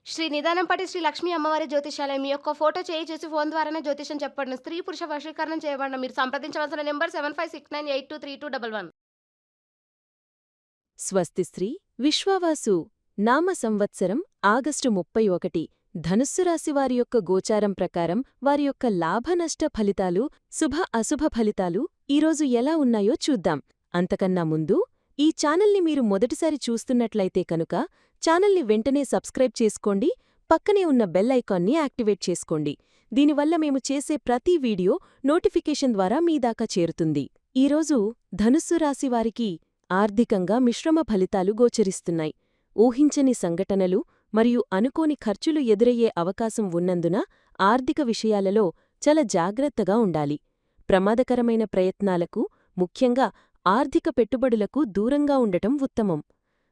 శ్రీ నిదానంపాటి శ్రీ లక్ష్మీ అమ్మవారి జ్యోతిష్యాలయం. మీ యొక్క ఫోటో చేయి చూసి ఫోను ద్వారానే జ్యోతిష్యం చెప్పబడును. స్త్రీ, పురుష వశీకరణం చేయబడును. మీరు సంప్రదించవలసిన నంబర్ 7569823211. స్వస్తిశ్రీ విశ్వావాసు నామ సంవత్సరం ఆగస్టు 31 ధనుస్సు రాశివారి యొక్క గోచారం ప్రకారం వారి యొక్క లాభనష్ట ఫలితాలు, శుభ అశుభ ఫలితాలు ఈరోజు ఎలా ఉన్నాయో చూద్దాం. అంతకన్నా ముందు ఈ ఛానల్ని మీరు మొదటిసారి చూస్తున్నట్లయితే కనుక ఛానల్ని వెంటనే సబ్స్క్రైబ్ చేసుకోండి, పక్కనే ఉన్న బెల్ ఐకాన్ని యాక్టివేట్ చేసుకోండి. దీనివల్ల మేము చేసే ప్రతి వీడియో నోటిఫికేషన్ ద్వారా మీ దాకా చేరుతుంది. ఈరోజు ధనుస్సు రాశివారికి ఆర్థికంగా మిశ్రమ ఫలితాలు గోచరిస్తున్నాయి. ఊహించని సంఘటనలు మరియు అనుకోని ఖర్చులు ఎదురయ్యే అవకాశం ఉన్నందున ఆర్థిక విషయాలలో చాలా జాగ్రత్తగా ఉండాలి. ప్రమాదకరమైన ప్రయత్నాలకు, ముఖ్యంగా ఆర్థిక పెట్టుబడులకు దూరంగా ఉండటం ఉత్తమం.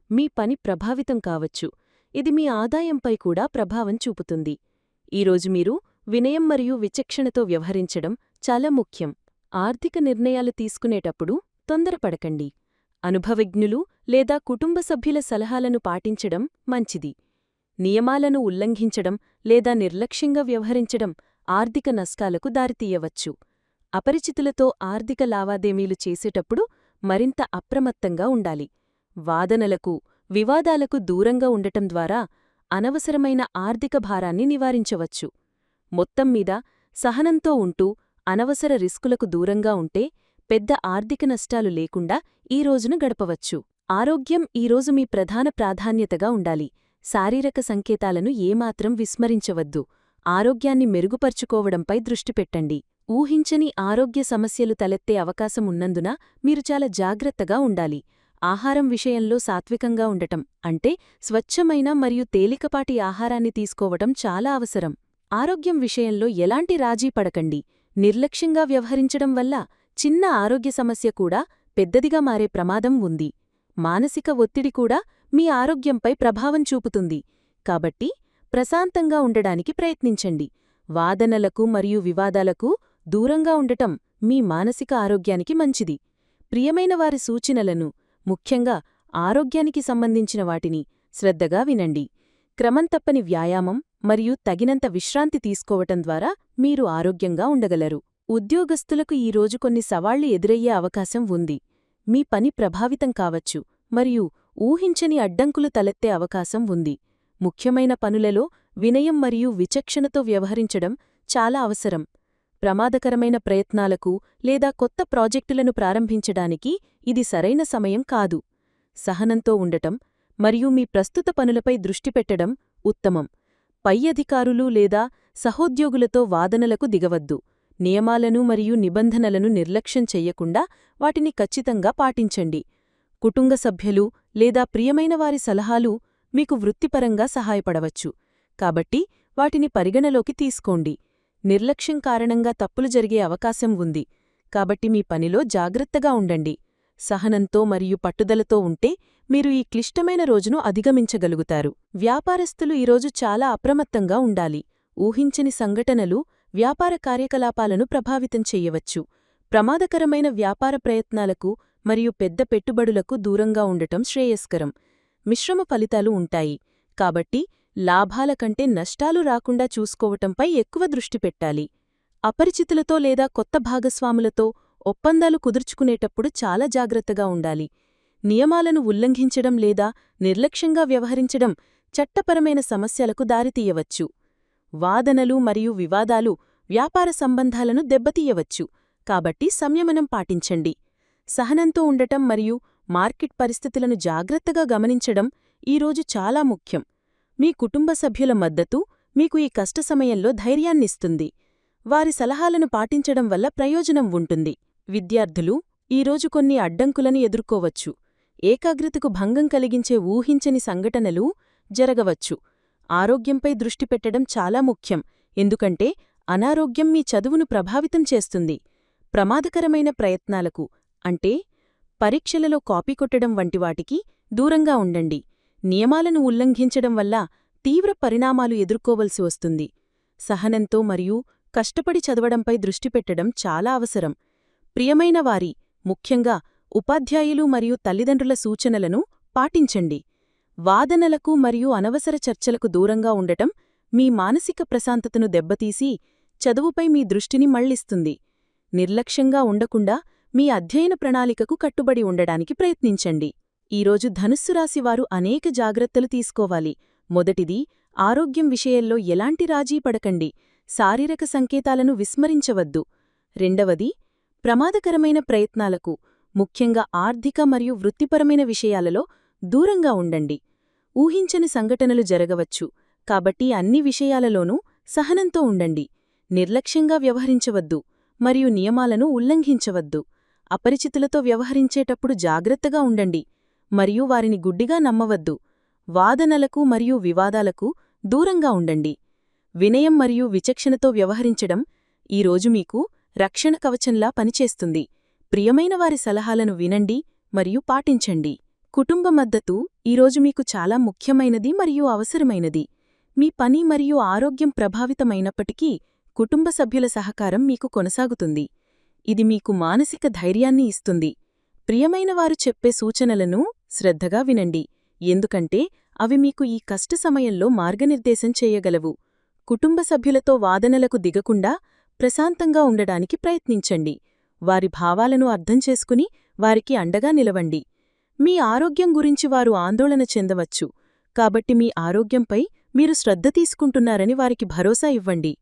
మీ పని ప్రభావితం కావచ్చు, ఇది మీ ఆదాయంపై కూడా ప్రభావం చూపుతుంది. ఈరోజు మీరు వినయం మరియు విచక్షణతో వ్యవహరించడం చాలా ముఖ్యం. ఆర్థిక నిర్ణయాలు తీసుకునేటప్పుడు తొందరపడకండి. అనుభవజ్ఞులు లేదా కుటుంబ సభ్యుల సలహాలను పాటించడం మంచిది. నియమాలను ఉల్లంఘించడం లేదా నిర్లక్ష్యంగా వ్యవహరించడం ఆర్థిక నష్టాలకు దారితీయవచ్చు. అపరిచితులతో ఆర్థిక లావాదేవీలు చేసేటప్పుడు మరింత అప్రమత్తంగా ఉండాలి. వాదనలకు, వివాదాలకు దూరంగా ఉండటం ద్వారా అనవసరమైన ఆర్థిక భారాన్ని నివారించవచ్చు. మొత్తంమీద సహనంతో ఉంటూ అనవసర రిస్కులకు దూరంగా ఉంటే పెద్ద ఆర్థిక నష్టాలు లేకుండా ఈ రోజును గడపవచ్చు. ఆరోగ్యం ఈరోజు మీ ప్రధాన ప్రాధాన్యతగా ఉండాలి. శారీరక సంకేతాలను ఏమాత్రం విస్మరించవద్దు. ఆరోగ్యాన్ని మెరుగుపర్చుకోవడంపై దృష్టి పెట్టండి. ఊహించని ఆరోగ్య సమస్యలు తలెత్తే అవకాశం ఉన్నందున మీరు చాలా జాగ్రత్తగా ఉండాలి. ఆహారం విషయంలో సాత్వికంగా ఉండటం అంటే స్వచ్ఛమైన మరియు తేలికపాటి ఆహారాన్ని తీసుకోవటం చాలా అవసరం. ఆరోగ్యం విషయంలో ఎలాంటి రాజీ పడకండి. నిర్లక్ష్యంగా వ్యవహరించడం వల్ల చిన్న ఆరోగ్య సమస్య కూడా పెద్దదిగా మారే ప్రమాదం ఉంది. మానసిక ఒత్తిడి కూడా మీ ఆరోగ్యంపై ప్రభావం చూపుతుంది. కాబట్టి ప్రశాంతంగా ఉండడానికి ప్రయత్నించండి. వాదనలకు మరియు వివాదాలకు దూరంగా ఉండటం మీ మానసిక ఆరోగ్యానికి మంచిది. ప్రియమైన వారి సూచనలను, ముఖ్యంగా ఆరోగ్యానికి సంబంధించిన వాటిని శ్రద్ధగా వినండి. క్రమంతప్పని వ్యాయామం మరియు తగినంత విశ్రాంతి తీసుకోవటం ద్వారా మీరు ఆరోగ్యంగా ఉండగలరు. ఉద్యోగస్తులకు ఈరోజు కొన్ని సవాళ్లు ఎదురయ్యే అవకాశం ఉంది. మీ పని ప్రభావితం కావచ్చు మరియు ఊహించని అడ్డంకులు తలెత్తే అవకాశం ఉంది. ముఖ్యమైన పనులలో వినయం మరియు విచక్షణతో వ్యవహరించడం చాలా అవసరం. ప్రమాదకరమైన ప్రయత్నాలకు లేదా కొత్త ప్రాజెక్టులను ప్రారంభించడానికి ఇది సరైన సమయం కాదు. సహనంతో ఉండటం మరియు మీ ప్రస్తుత పనులపై దృష్టి పెట్టడం ఉత్తమం. పై అధికారులు లేదా సహోద్యోగులతో వాదనలకు దిగవద్దు. నియమాలను మరియు నిబంధనలను నిర్లక్ష్యం చెయ్యకుండా వాటిని ఖచ్చితంగా పాటించండి. కుటుంబ సభ్యులు లేదా ప్రియమైన వారి సలహాలు మీకు వృత్తిపరంగా సహాయపడవచ్చు, కాబట్టి వాటిని పరిగణలోకి తీసుకోండి. నిర్లక్ష్యం కారణంగా తప్పులు జరిగే అవకాశం ఉంది, కాబట్టి మీ పనిలో జాగ్రత్తగా ఉండండి. సహనంతో మరియు పట్టుదలతో ఉంటే మీరు ఈ క్లిష్టమైన రోజును అధిగమించగలుగుతారు. వ్యాపారస్తులు ఈరోజు చాలా అప్రమత్తంగా ఉండాలి. ఊహించని సంఘటనలు వ్యాపార కార్యకలాపాలను ప్రభావితం చెయ్యవచ్చు. ప్రమాదకరమైన వ్యాపార ప్రయత్నాలకు మరియు పెద్ద పెట్టుబడులకు దూరంగా ఉండటం శ్రేయస్కరం. మిశ్రమ ఫలితాలు ఉంటాయి, కాబట్టి లాభాల కంటే నష్టాలు రాకుండా చూసుకోవటంపై ఎక్కువ దృష్టి పెట్టాలి. అపరిచితులతో లేదా కొత్త భాగస్వాములతో ఒప్పందాలు కుదుర్చుకునేటప్పుడు చాలా జాగ్రత్తగా ఉండాలి. నియమాలను ఉల్లంఘించడం లేదా నిర్లక్ష్యంగా వ్యవహరించడం చట్టపరమైన సమస్యలకు దారితీయవచ్చు. వాదనలు మరియు వివాదాలు వ్యాపార సంబంధాలను దెబ్బతీయవచ్చు, కాబట్టి సంయమనం పాటించండి. సహనంతో ఉండటం మరియు మార్కెట్ పరిస్థితులను జాగ్రత్తగా గమనించడం ఈరోజు చాలా ముఖ్యం. మీ కుటుంబ సభ్యుల మద్దతు మీకు ఈ కష్ట సమయంలో ధైర్యాన్నిస్తుంది. వారి సలహాలను పాటించడం వల్ల ప్రయోజనం ఉంటుంది. విద్యార్థులు ఈరోజు కొన్ని అడ్డంకులను ఎదుర్కోవచ్చు. ఏకాగ్రతకు భంగం కలిగించే ఊహించని సంఘటనలు జరగవచ్చు. ఆరోగ్యంపై దృష్టి పెట్టడం చాలా ముఖ్యం, ఎందుకంటే అనారోగ్యం మీ చదువును ప్రభావితం చేస్తుంది. ప్రమాదకరమైన ప్రయత్నాలకు అంటే పరీక్షలలో కాపీ కొట్టడం వంటివాటికి దూరంగా ఉండండి. నియమాలను ఉల్లంఘించడం వల్ల తీవ్ర పరిణామాలు ఎదుర్కోవలసి వస్తుంది. సహనంతో మరియు కష్టపడి చదవడంపై దృష్టి పెట్టడం చాలా అవసరం. ప్రియమైన వారి, ముఖ్యంగా ఉపాధ్యాయులు మరియు తల్లిదండ్రుల సూచనలను పాటించండి. వాదనలకు మరియు అనవసర చర్చలకు దూరంగా ఉండటం మీ మానసిక ప్రశాంతతను దెబ్బతీసి చదువుపై మీ దృష్టిని మళ్లిస్తుంది. నిర్లక్ష్యంగా ఉండకుండా మీ అధ్యయన ప్రణాళికకు కట్టుబడి ఉండడానికి ప్రయత్నించండి. ఈరోజు ధనుస్సు రాశివారు అనేక జాగ్రత్తలు తీసుకోవాలి. మొదటిది, ఆరోగ్యం విషయంలో ఎలాంటి రాజీ పడకండి. శారీరక సంకేతాలను విస్మరించవద్దు. రెండవది, ప్రమాదకరమైన ప్రయత్నాలకు, ముఖ్యంగా ఆర్థిక మరియు వృత్తిపరమైన విషయాలలో దూరంగా ఉండండి. ఊహించని సంఘటనలు జరగవచ్చు, కాబట్టి అన్ని విషయాలలోనూ సహనంతో ఉండండి. నిర్లక్ష్యంగా వ్యవహరించవద్దు మరియు నియమాలను ఉల్లంఘించవద్దు. అపరిచితులతో వ్యవహరించేటప్పుడు జాగ్రత్తగా ఉండండి మరియు వారిని గుడ్డిగా నమ్మవద్దు. వాదనలకు మరియు వివాదాలకు దూరంగా ఉండండి. వినయం మరియు విచక్షణతో వ్యవహరించడం ఈరోజు మీకు రక్షణ కవచంలా పనిచేస్తుంది. ప్రియమైన వారి సలహాలను వినండి మరియు పాటించండి. కుటుంబ మద్దతు ఈరోజు మీకు చాలా ముఖ్యమైనది మరియు అవసరమైనది. మీ పని మరియు ఆరోగ్యం ప్రభావితమైనప్పటికీ కుటుంబ సభ్యుల సహకారం మీకు కొనసాగుతుంది. ఇది మీకు మానసిక ధైర్యాన్ని ఇస్తుంది. ప్రియమైనవారు చెప్పే సూచనలను శ్రద్ధగా వినండి, ఎందుకంటే అవి మీకు ఈ కష్ట సమయంలో మార్గనిర్దేశం చేయగలవు. కుటుంబ సభ్యులతో వాదనలకు దిగకుండా ప్రశాంతంగా ఉండడానికి ప్రయత్నించండి. వారి భావాలను అర్థం చేసుకుని వారికి అండగా నిలవండి. మీ ఆరోగ్యం గురించి వారు ఆందోళన చెందవచ్చు, కాబట్టి మీ ఆరోగ్యంపై మీరు శ్రద్ధ తీసుకుంటున్నారని వారికి భరోసా ఇవ్వండి.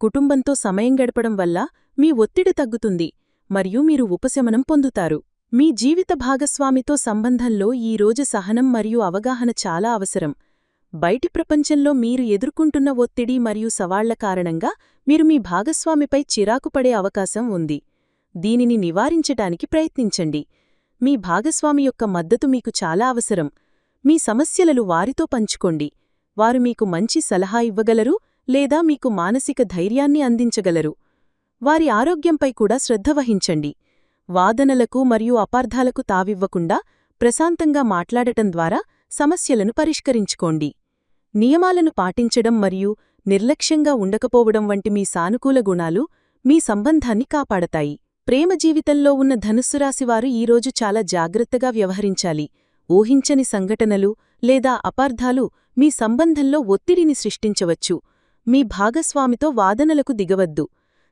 కుటుంబంతో సమయం గడపడం వల్ల మీ ఒత్తిడి తగ్గుతుంది మరియు మీరు ఉపశమనం పొందుతారు. మీ జీవిత భాగస్వామితో సంబంధంలో ఈరోజు సహనం మరియు అవగాహన చాలా అవసరం. బయటి ప్రపంచంలో మీరు ఎదుర్కొంటున్న ఒత్తిడి మరియు సవాళ్ల కారణంగా మీరు మీ భాగస్వామిపై చిరాకు పడే అవకాశం ఉంది. దీనిని నివారించటానికి ప్రయత్నించండి. మీ భాగస్వామి యొక్క మద్దతు మీకు చాలా అవసరం. మీ సమస్యలను వారితో పంచుకోండి. వారు మీకు మంచి సలహా ఇవ్వగలరు లేదా మీకు మానసిక ధైర్యాన్ని అందించగలరు. వారి ఆరోగ్యంపై కూడా శ్రద్ధ వహించండి. వాదనలకు మరియు అపార్థాలకు తావివ్వకుండా ప్రశాంతంగా మాట్లాడటం ద్వారా సమస్యలను పరిష్కరించుకోండి. నియమాలను పాటించడం మరియు నిర్లక్ష్యంగా ఉండకపోవడం వంటి మీ సానుకూల గుణాలు మీ సంబంధాన్ని కాపాడతాయి. ప్రేమ జీవితంలో ఉన్న ధనుస్సు రాశివారు ఈరోజు చాలా జాగ్రత్తగా వ్యవహరించాలి. ఊహించని సంఘటనలు లేదా అపార్థాలు మీ సంబంధంలో ఒత్తిడిని సృష్టించవచ్చు. మీ భాగస్వామితో వాదనలకు దిగవద్దు.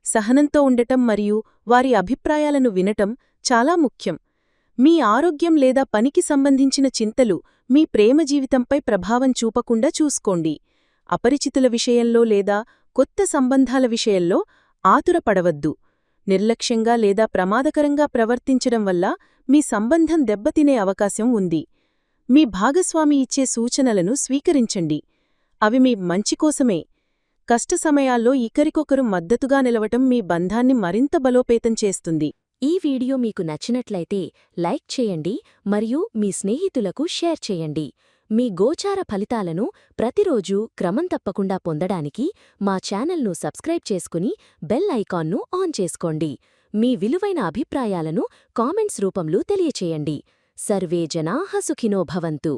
సహనంతో ఉండటం మరియు వారి అభిప్రాయాలను వినటం చాలా ముఖ్యం. మీ ఆరోగ్యం లేదా పనికి సంబంధించిన చింతలు మీ ప్రేమ జీవితంపై ప్రభావం చూపకుండా చూసుకోండి. అపరిచితుల విషయంలో లేదా కొత్త సంబంధాల విషయంలో ఆతురపడవద్దు. నిర్లక్ష్యంగా లేదా ప్రమాదకరంగా ప్రవర్తించడం వల్ల మీ సంబంధం దెబ్బతినే అవకాశం ఉంది. మీ భాగస్వామి ఇచ్చే సూచనలను స్వీకరించండి. అవి మీ మంచికోసమే. కష్ట సమయాల్లో ఒకరికొకరు మద్దతుగా నిలవటం మీ బంధాన్ని మరింత బలోపేతం చేస్తుంది. ఈ వీడియో మీకు నచ్చినట్లయితే లైక్ చేయండి మరియు మీ స్నేహితులకు షేర్ చేయండి. మీ గోచార ఫలితాలను ప్రతిరోజూ క్రమం తప్పకుండా పొందడానికి మా ఛానల్ను సబ్స్క్రైబ్ చేసుకుని బెల్ ఐకాన్ను ఆన్ చేసుకోండి. మీ విలువైన అభిప్రాయాలను కామెంట్స్ రూపంలో తెలియచేయండి. సర్వే జనాః సుఖినో భవంతు.